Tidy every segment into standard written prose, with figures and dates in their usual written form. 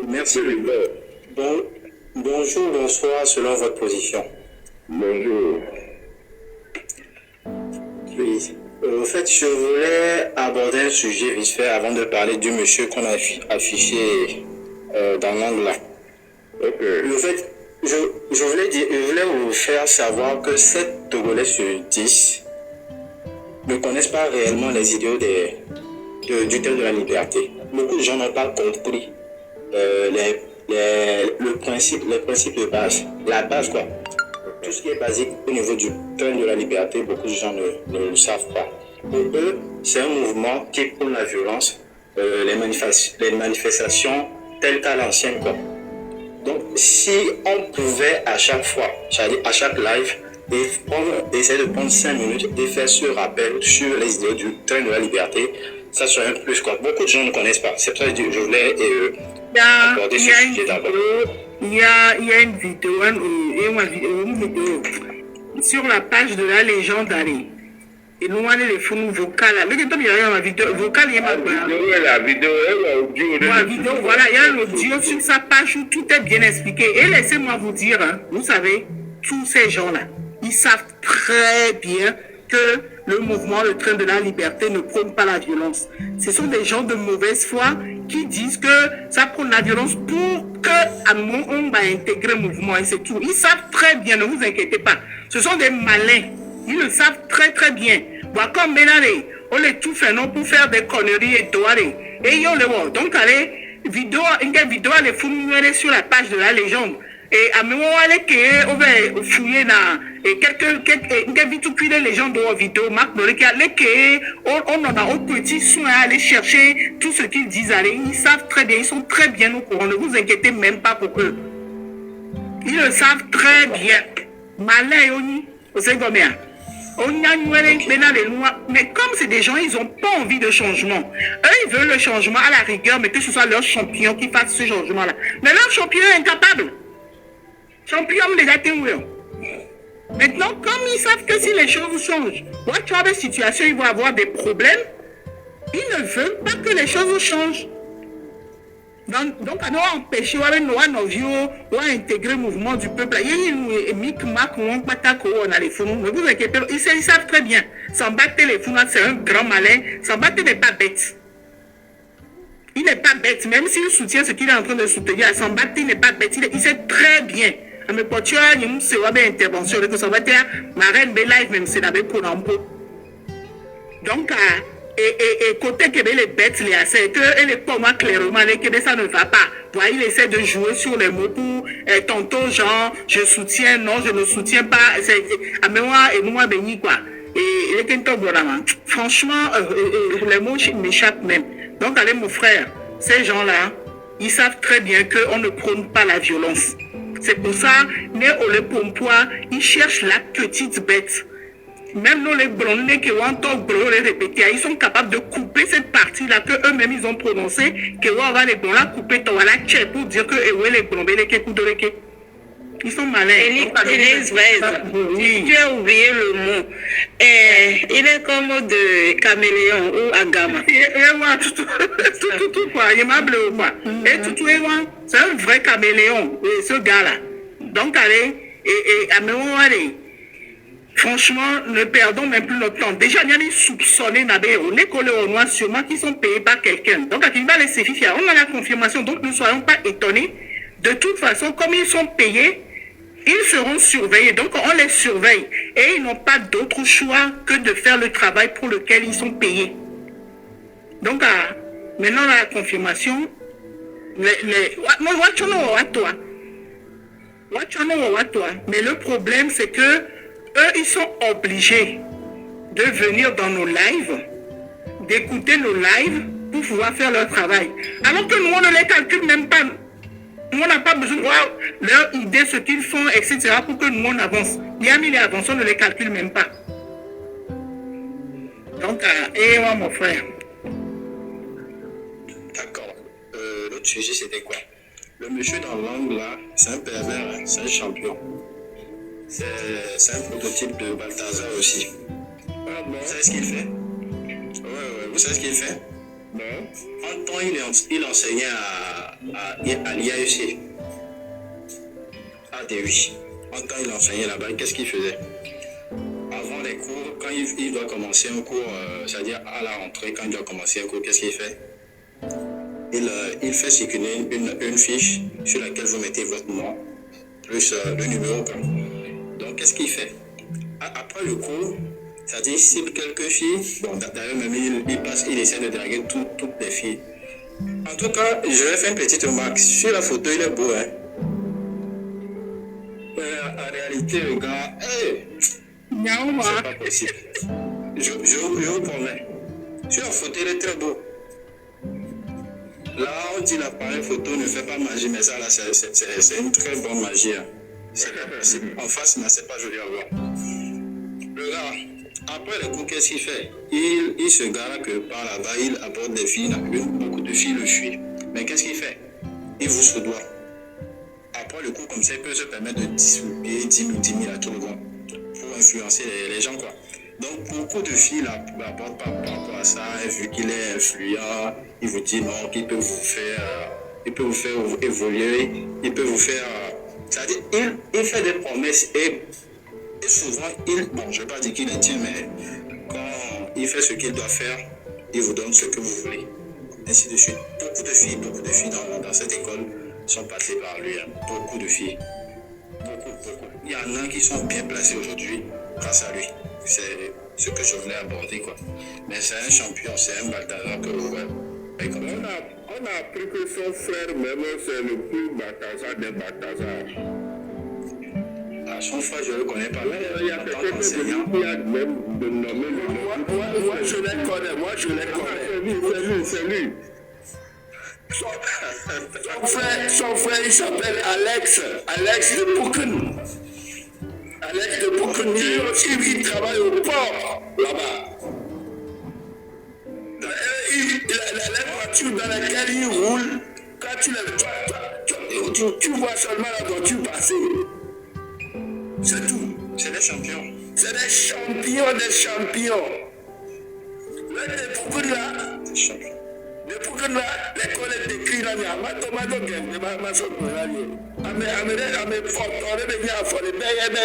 Merci. Bon, bonjour, bonsoir, selon votre position. Bonjour. Oui. En fait, je voulais aborder un sujet vite fait avant de parler du monsieur qu'on a affiché dans l'angle là. Ok. En fait, je voulais vous faire savoir que 7 Togolais sur 10 ne connaissent pas réellement les idéaux du thème de la liberté. Beaucoup de gens n'ont pas compris les principes de base, la base quoi. Tout ce qui est basique au niveau du thème de la liberté, beaucoup de gens ne le savent pas. Pour eux, c'est un mouvement qui prône la violence, les manifestations telles qu'à l'ancienne quoi. Donc, si on pouvait à chaque fois, c'est-à-dire à chaque live, essayer de prendre 5 minutes et faire ce rappel sur les idées du train de la liberté, ça serait un plus quoi. Beaucoup de gens ne connaissent pas. C'est pour ça que je voulais aborder ce sujet d'abord. Il y a une vidéo, une vidéo sur la page de la légende d'Ali. Et nous on a les fonds vocaux là. Mais quand il y a une vidéo vocale, il y a La vidéo, l'audio. Voilà, il y a l'audio sur sa page où tout est bien expliqué. Et laissez-moi vous dire, hein, vous savez, tous ces gens-là, ils savent très bien que le mouvement, le train de la liberté ne prône pas la violence. Ce sont des gens de mauvaise foi qui disent que ça prône la violence pour qu'à un moment on va intégrer le mouvement et c'est tout. Ils savent très bien, ne vous inquiétez pas. Ce sont des malins. Ils le savent très très bien. Voilà, comme Benare, on les tout fait non pour faire des conneries et tout. Et on les voit. Donc, allez, une vidéo, les fouiller sur la page de la légende. Et à un moment, on va fouiller là. Et quelques les gens de la vidéo, Marc, on en a au petit soin à aller chercher tout ce qu'ils disent. Allez, ils savent très bien, ils sont très bien au courant. Ne vous inquiétez même pas pour eux. Ils le savent très bien. Malin, on sait combien. Mais comme c'est des gens, ils n'ont pas envie de changement. Eux, ils veulent le changement à la rigueur, mais que ce soit leur champion qui fasse ce changement-là. Mais leur champion est incapable. Champion, les atteindre. Maintenant, comme ils savent que si les choses changent, tu as des situations, ils vont avoir des problèmes, ils ne veulent pas que les choses changent. Donc, à nous empêcher, à intégrer le mouvement du peuple. Il y a ne vous inquiétez pas, ils savent très bien. Sambaté les fous, c'est un grand malin. Sambaté n'est pas bête. Il n'est pas bête, même s'il soutient ce qu'il est en train de soutenir. Sambaté n'est pas bête, il sait très bien. Mais pour tu as une intervention, ma reine live même c'est la pour l'emploi. Donc, et côté que les bêtes, c'est que elle est pas moi clairement, que ça ne va pas. Voilà, il essaie de jouer sur les mots pour tantôt genre je soutiens, non, je ne soutiens pas. À moi et moi béni quoi. Et les franchement, les mots m'échappent même. Donc allez mon frère, ces gens-là, ils savent très bien qu'on ne prône pas la violence. C'est pour ça, né au le pompois, ils cherchent la petite bête. Même nous, les blondés qui ont entendu répéter, ils sont capables de couper cette partie-là que eux-mêmes ils ont prononcée, que on va les blonds couper pour dire que les blondés ils sont malins. Élise tu as oublié le mot. Il est comme de caméléon ou agama. Tout quoi, il m'a bleu quoi. Et tout c'est un vrai caméléon, ce gars-là. Donc allez, et à moment allez. Franchement, ne perdons même plus notre temps. Déjà, il y a des soupçonnés, on est collés au noir sûrement qui sont payés par quelqu'un. Donc, à qui va les séfifier, on a la confirmation, donc ne soyons pas étonnés. De toute façon, comme ils sont payés, ils seront surveillés. Donc, on les surveille. Et ils n'ont pas d'autre choix que de faire le travail pour lequel ils sont payés. Donc, maintenant, la confirmation, mais le problème, c'est que eux, ils sont obligés de venir dans nos lives, d'écouter nos lives pour pouvoir faire leur travail. Alors que nous, on ne les calcule même pas. Nous, on n'a pas besoin de voir leur idée, ce qu'ils font, etc. pour que nous, on avance. Bien, mais les avancées, on ne les calcule même pas. Donc, et moi, mon frère. D'accord. L'autre sujet, c'était quoi? Le monsieur dans l'angle là, c'est un pervers, hein, c'est un champion. C'est un prototype de Balthazar aussi. Vous savez ce qu'il fait? Ouais, vous savez ce qu'il fait? En temps, il enseignait à l'IAEC. ADUI. En temps, il enseignait là-bas. Qu'est-ce qu'il faisait? Avant les cours, quand il doit commencer un cours, c'est-à-dire à la rentrée, quand il doit commencer un cours, qu'est-ce qu'il fait? Il fait circuler une fiche sur laquelle vous mettez votre nom, plus le numéro. Donc, qu'est-ce qu'il fait? Après le cours, c'est-à-dire il cible quelques filles. Bon, d'ailleurs, même il essaie de draguer toutes les filles. En tout cas, je vais faire une petite remarque. Sur la photo, il est beau, hein? Mais en réalité, le gars, c'est pas possible. Je vous promets. Sur la photo, il est très beau. Là, on dit l'appareil photo ne fait pas magie, mais ça, là, c'est une très bonne magie. Hein. En face, mais c'est pas joli à voir. Le gars, après le coup, qu'est-ce qu'il fait? Il se gare que par là-bas, il aborde des filles, beaucoup de filles le fuient. Mais qu'est-ce qu'il fait? Il vous soudoie. Après le coup, comme ça, il peut se permettre de distribuer 10 000 à tout le monde pour influencer les gens, quoi. Donc, beaucoup de filles abordent par rapport à ça, et vu qu'il est influent, il vous dit non, qu'il peut vous faire, évoluer, il peut vous faire. C'est-à-dire, il fait des promesses et souvent, je ne vais pas dire qu'il les tient, mais quand il fait ce qu'il doit faire, il vous donne ce que vous voulez. Ainsi de suite. Beaucoup de filles dans cette école sont passées par lui. Hein. Beaucoup de filles. Beaucoup. Il y en a qui sont bien placées aujourd'hui grâce à lui. C'est ce que je voulais aborder, quoi. Mais c'est un champion, c'est un Balthazar que vous voyez. On a appris que son frère même, c'est le plus Balthazar des Balthazars. Son frère, je ne le connais pas. Il y a quelqu'un qui a même de nommer le nom. Moi, je les connais. C'est lui. Son frère, il s'appelle Alex de Bouken. Alex de Bouken, il travaille au port, là-bas. La voiture dans laquelle il roule, quand tu vois seulement la voiture passer. C'est tout. C'est des champions. C'est des champions. Le Bouken là. Des champions. Depuis que l'école est écrite là, ma soeur là, ame fɔtɔ de bɛ nya fɔ de bɛyɛ ne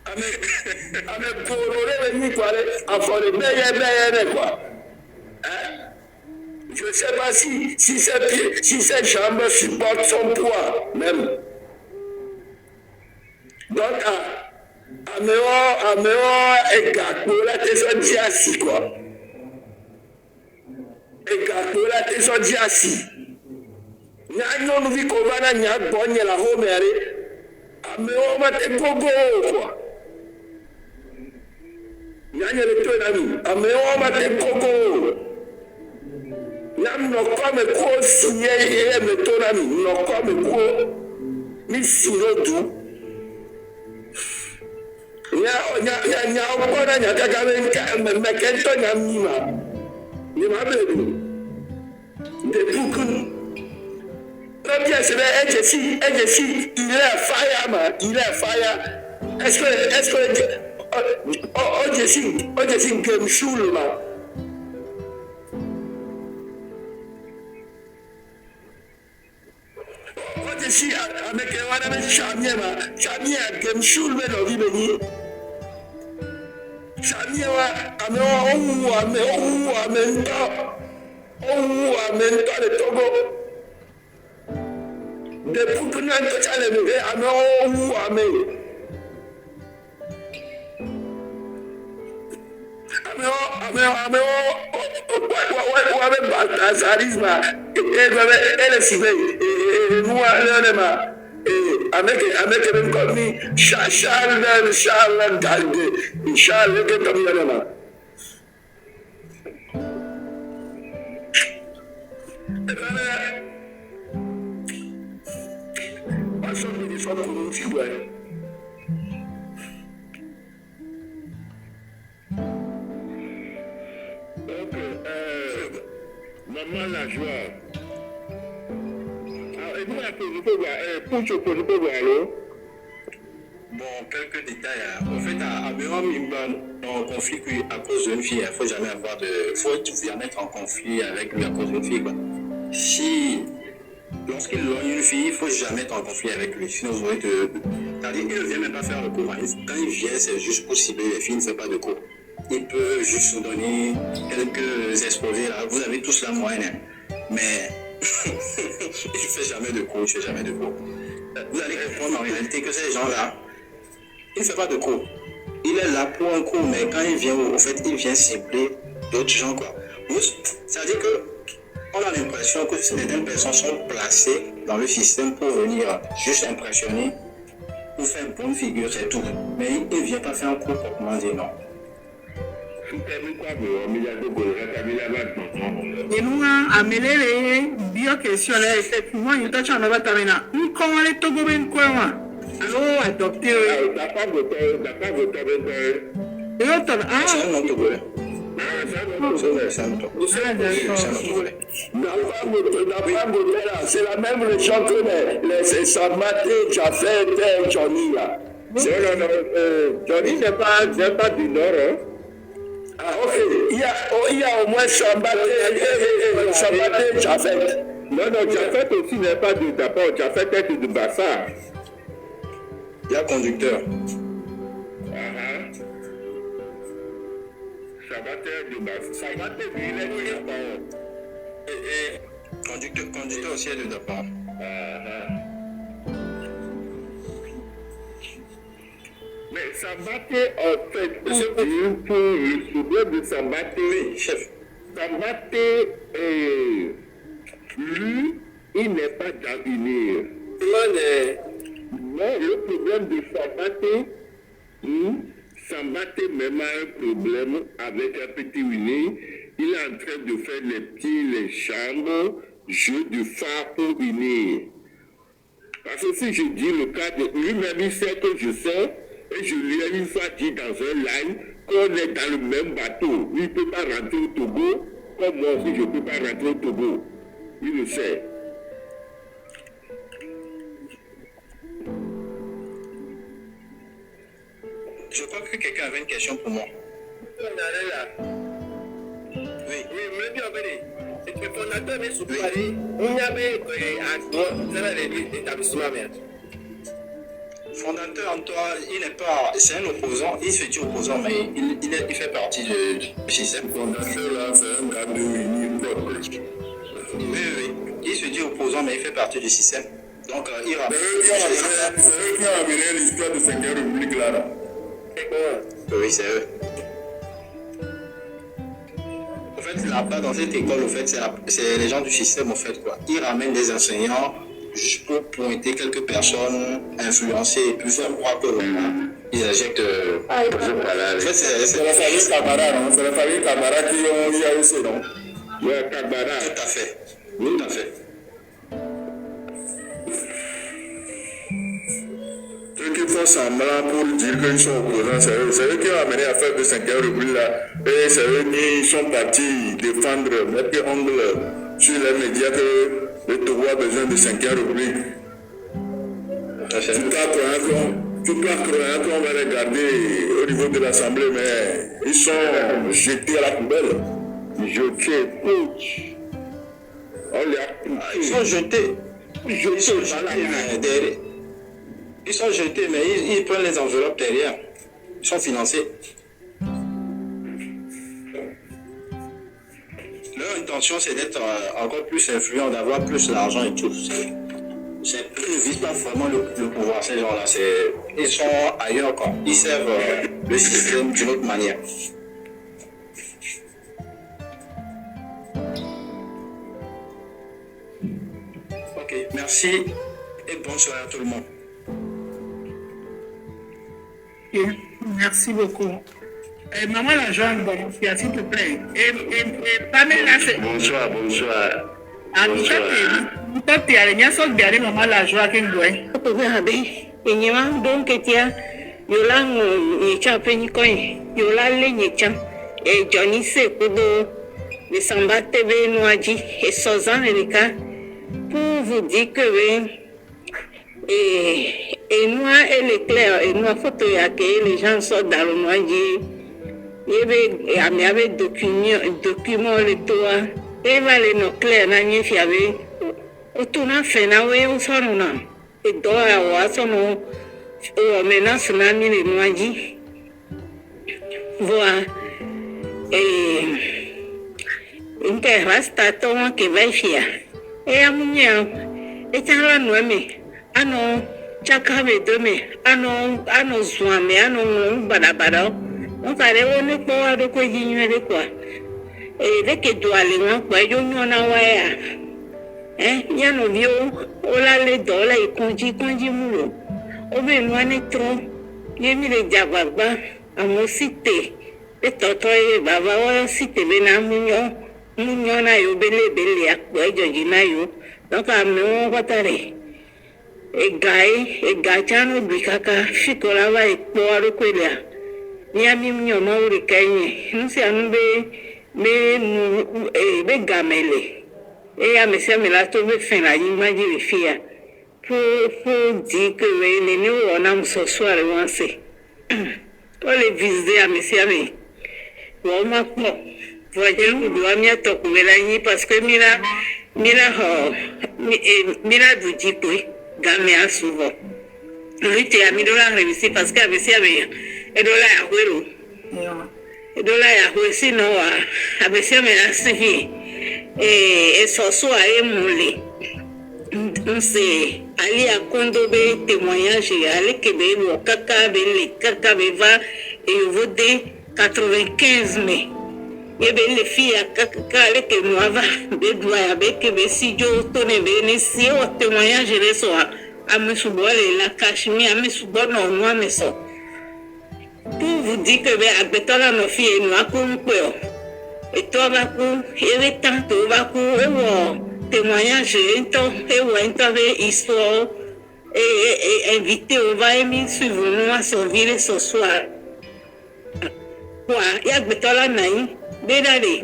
ame goro de bɛ nyi quoi de afɔ de bɛyɛ ne quoi hein. Je sais pas si ses jambes supportent son poids même. Donc amewo egakpo la te sɔ di asi quoi. Egakpo la te sɔ di asi. Nyɔnuvi ko va na nya gbɔ nye la home ɖe. Amewo ma te gogo quoi. Nyanya le to na mi. Amewo ma te gogo. Nyam nɔkɔ me ko si ye me to na mi. Nɔkɔ me ko mi si no du. Nya gbɔ na nya kaka me kɛntɔ nya mi ma. Ni ma be do. De Bouken. Bien c'est Edjesi, il est fire. Est-ce que Edjesi game shoul ma. Edjesi avec wana chamie game shoul me no vi beni. Chamie wa amento de Togo. Depuis que nous avons touché les bébés, avec Balthazarisme, et le civet, et nous, avec même comme Charles Dalde, Charles Dalde. Donc, maman la joie. Alors, et nous, on peut voir, Poucho, on peut voir, alors. Bon, quelques détails. En fait, à Béram, il y a un conflit à cause d'une fille. Il ne faut jamais avoir de. Il faut jamais être en conflit avec lui à cause d'une fille, quoi. si lorsqu'il loigne une fille, il ne faut jamais être en conflit avec lui. Sinon, vous aurez c'est-à-dire qu'il ne vient même pas faire le cours. Quand il vient, c'est juste pour cibler les filles, il ne fait pas de cours. Il peut juste vous donner quelques exposés là. Vous avez tous la moyenne. Hein. Mais il ne fait jamais de cours. Vous allez comprendre en réalité que ces gens-là, il ne fait pas de cours. Il est là pour un cours, mais quand il vient, au fait, il vient cibler d'autres gens, quoi. C'est-à-dire que on a l'impression que certaines personnes sont placées dans le système pour venir juste impressionner ou faire une bonne figure, c'est tout. Mais il ne vient pas faire un cours proprement dit non. Et nous, amener bio question là, effectivement, il t'a changé la tamina. Nous, comment les Togo ben quoi, alors adopter. T'as pas voté avec Et l'autre, C'est un nom togolais. C'est la même région que les Samaté, Jafet et Johnny là. non, Johnny n'est pas du Nord. Hein? Ah, ok. Il y a au moins Samaté, Jafet. Non, Jafet aussi n'est pas du Dapor. Jafet est du Bassar. Il y a conducteur. Samaté, il est du Dapor. Et conducteur aussi est de Dakar. Mais Samaté, en fait, pour le problème de Samaté, Oui, chef. Samaté, lui, il n'est pas d'avenir. Non, le problème de Samaté même a un problème avec un petit Winnie. Il est en train de faire les chambres, jeux de phare pour Winnie. Parce que si je dis le cas de lui-même, il sait que je sais, et je lui ai une fois dit dans un live qu'on est dans le même bateau. Il ne peut pas rentrer au Togo, comme moi aussi je ne peux pas rentrer au Togo. Il le sait. Je crois que quelqu'un avait une question pour moi. Oui. Oui, bien venir. Le fondateur est sous Paris. On y avait un établissement. Fondateur, Antoine, il n'est pas. C'est un opposant. Il se dit opposant, mais il fait partie du système. Fondateur là, c'est un gars de Winnie. Oui. Il se dit opposant, mais il fait partie du système. Donc, il C'est eux qui ont amené l'histoire de 5e République là. Oui, c'est eux. En fait, là-bas, dans cette école, en fait, c'est les gens du système, en fait, quoi. Ils ramènent des enseignants juste pour pointer quelques personnes influencées et puis faire croire que ils injectent. En fait, c'est la famille Camara, non? C'est la famille Camara qui ont IAEC, non? Oui, Camara. Tout à fait. Tout à fait. Ceux qui font semblant pour dire qu'ils sont opposants, c'est eux qui ont amené à faire de 5e République là. Et c'est eux qui sont partis défendre, mettre ongle sur les médias que le Togo a besoin de 5e République. Tu peux croire qu'on va les garder au niveau de l'Assemblée, mais ils sont jetés à la poubelle. Jetés, coach. On les a Ils sont jetés. Ils sont jetés, mais ils prennent les enveloppes derrière. Ils sont financés. Leur intention, c'est d'être encore plus influent, d'avoir plus d'argent et tout. Ils ne visent pas vraiment le pouvoir, ces gens-là. Ils sont ailleurs, quoi. Ils servent le système d'une autre manière. Ok, merci et bonne soirée à tout le monde. Ok, merci beaucoup. Maman la joie, s'il te plaît. Et Pamela, c'est. Bonsoir. Toi, tu as rien sur bien, maman la joie qui nous est. Donc, tia, yola ni coin, yola le et Johnny Sekudo, de Samba TV Noaji, et Sozan Erika, pour vous dire que et moi, elle est claire, et moi, photo que les gens sortent dans le Noaji, il y avait document le toit, va le no clair na mi fiabe o tu na fena we o sono na e do a wa sono o menace na mi le noaji voa inte rasta toma que vai fia a mulher la noeme ano chakabe dome ano zuame ano badabada on kare woni po ado ko jinyo de kwa de que do ale won pa yo nyona wa ya ya no vio o la le do la e konji mulo o be no ani tro ye mi le jababa amosite e toto e baba wa site be na munyo na yo bele akpo ejoji na yo donc ame won kwatare e gachano bikaka fikola va e po aro kwela ni ami munyo ma uri kenye nsi anu be gamele ya mesia me la to be fin la yi ma ji fia pour dire que we ne on a so soir wanse to le visiter a mesia me wo ma ko voyez le doit mi to ko la yi parce que mira du tipo game a souvent lui te a mis la réussir parce que avec et de la huero et de la huero sinon avec ça mais la suffit et so a emulé on sait aller à kondo be témoignage aller que be wo kaka be va et voter 95 mai et be les filles kaka aller que moi va be doit avec be si jo tone be ni si o témoignage les so a me subole la cachemire a me subole non moi me so pour vous dire que be agbetola no fille no akunpe et toi va ku et tant to va ku témoignage então histoire et invité on va aimer suivre nous à servir ce soir quoi ya gbetola nai bedale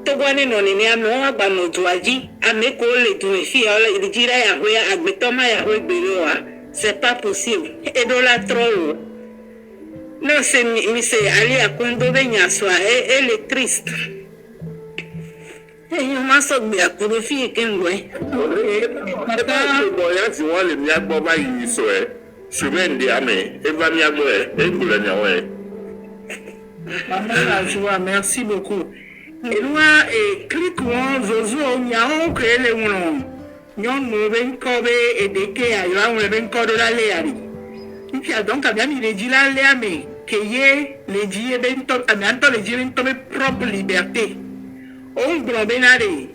to gwane no ni ame wa gba no duaji ame ko le du fi o jira ya ho ya agbetoma ya ho gbero wa c'est pas possible et do la trop non c'est c'est ali akondo be nyaswa elle est triste. Yo maso bia kuro fi kengwe. Boya ti won le mi agbo ba yi so chemin de ame e va mi agbo e kula nya we. Maman joie, merci beaucoup. Et moi clique on zozo nya on que le won. Nyon no ben ko be e de ke ayo won ben ko do la le ari. Ifi donc abia mi le di la le ame que ye le di e ben to amianto le di ben to be propre liberté. On globénare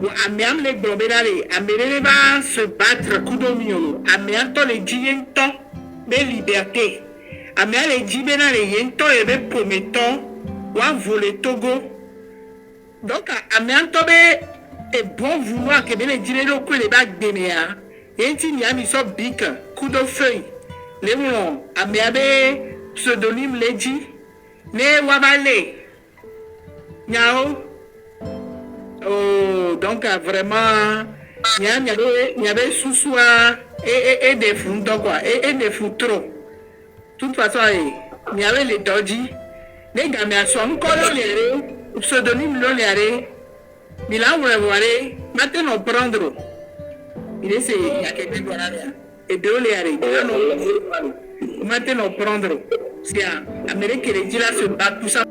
ou amiam le globénare amere va se battre kudomio amianto le diento be liberté amia le dibenare yento e be prometto wa voler Togo donc amianto be e bon vouloir que be le direlo ko le ba gbenea yenti mi ami so big kudo feuille le mon amia be pseudonyme le di ne wabale nyao. Oh, donc vraiment, il y avait sous-soi et des fonds, quoi, et des fonds trop. De toute façon, il y avait les dodgy, les gamins sont encore les pseudonyme l'oléré, mais là, vous le voyez, maintenant, prendre. Il y a quelqu'un qui a et de l'oléré, maintenant, prendre. C'est l'Amérique qui dit là, se bat tout ça.